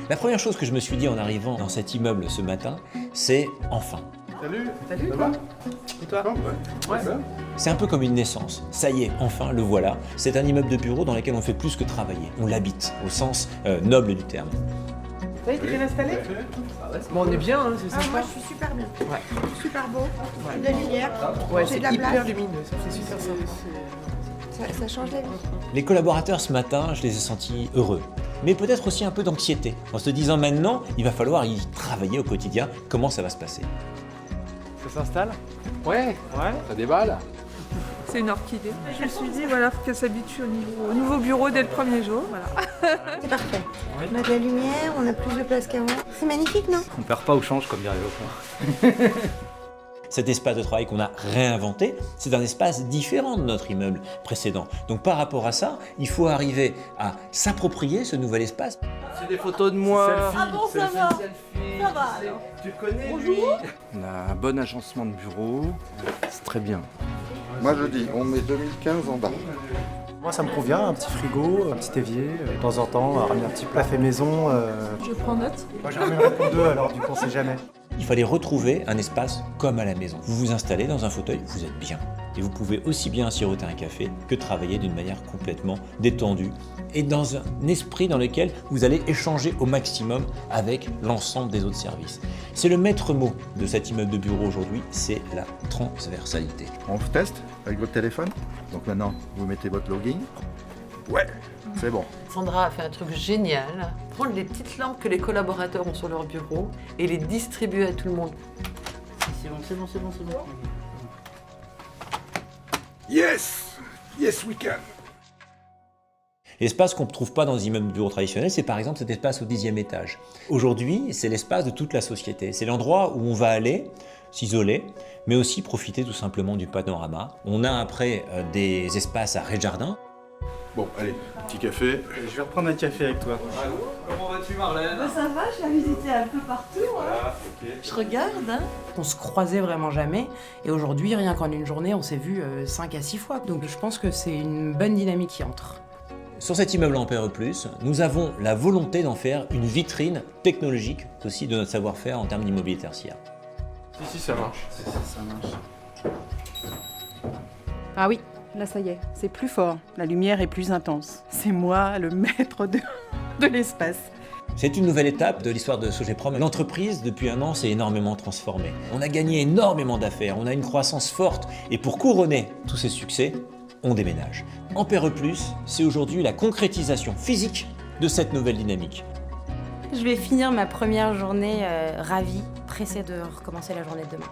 La première chose que je me suis dit en arrivant dans cet immeuble ce matin, c'est enfin. Salut. Salut, Ça toi va? Et toi? Ouais. Ça va? C'est un peu comme une naissance. Ça y est, enfin, le voilà. C'est un immeuble de bureau dans lequel on fait plus que travailler. On l'habite, au sens noble du terme. Ça y est, t'es bien installé? Bon, on est bien, hein, c'est Ah, sympa. moi je suis super bien. Ouais. Super beau. De la lumière. Ouais, J'ai c'est de la hyper place. lumineux, ça fait super sympa. Ça change la vie. Les collaborateurs ce matin, je les ai sentis heureux. Mais peut-être aussi un peu d'anxiété, en se disant maintenant, il va falloir y travailler au quotidien. Comment ça va se passer? Ça s'installe? Ouais, ça déballe. C'est une orchidée. Je me suis dit voilà, faut qu'elle s'habitue au nouveau bureau dès le premier jour. Voilà. C'est parfait. On a de la lumière, on a plus de place qu'avant. C'est magnifique, non? On perd pas ou change comme dirait l'autre. Cet espace de travail qu'on a réinventé, c'est un espace différent de notre immeuble précédent. Donc par rapport à ça, il faut arriver à s'approprier ce nouvel espace. C'est des photos de moi. Ah bon, ça va. Ça va alors. Tu le connais, Bonjour. On a un bon agencement de bureau, c'est très bien. Moi je dis, on met 2015 en bas. Moi ça me convient, un petit frigo, un petit évier, de temps en temps, ramener un petit plat fait maison. Je prends note. Moi je ramènerai pour deux alors du coup on sait jamais. Il fallait retrouver un espace comme à la maison. Vous vous installez dans un fauteuil, vous êtes bien. Et vous pouvez aussi bien siroter un café que travailler d'une manière complètement détendue et dans un esprit dans lequel vous allez échanger au maximum avec l'ensemble des autres services. C'est le maître mot de cet immeuble de bureau aujourd'hui, c'est la transversalité. On teste avec votre téléphone. Donc maintenant, vous mettez votre login. Ouais, c'est bon. Sandra a fait un truc génial, prendre les petites lampes que les collaborateurs ont sur leur bureau et les distribuer à tout le monde. C'est bon. Yes we can. L'espace qu'on ne trouve pas dans les immeubles de bureaux traditionnels, c'est par exemple cet espace au 10e étage. Aujourd'hui, c'est l'espace de toute la société. C'est l'endroit où on va aller s'isoler, mais aussi profiter tout simplement du panorama. On a après des espaces à rez-de-jardin. Bon, allez, petit café. Je vais reprendre un café avec toi. Comment vas-tu Marlène? Ça va, je l'ai visité un peu partout. Je regarde, hein. On se croisait vraiment jamais et aujourd'hui, rien qu'en une journée, on s'est vu 5 à 6 fois. Donc je pense que c'est une bonne dynamique qui entre. Sur cet immeuble Ampère E+, nous avons la volonté d'en faire une vitrine technologique aussi de notre savoir-faire en termes d'immobilier tertiaire. Si, ça marche. Ah oui, là ça y est, c'est plus fort, la lumière est plus intense. C'est moi le maître de l'espace. C'est une nouvelle étape de l'histoire de Sogeprom. L'entreprise, depuis un an, s'est énormément transformée. On a gagné énormément d'affaires, on a une croissance forte et pour couronner tous ces succès, on déménage. Ampère E+, c'est aujourd'hui la concrétisation physique de cette nouvelle dynamique. Je vais finir ma première journée ravie, pressée de recommencer la journée de demain.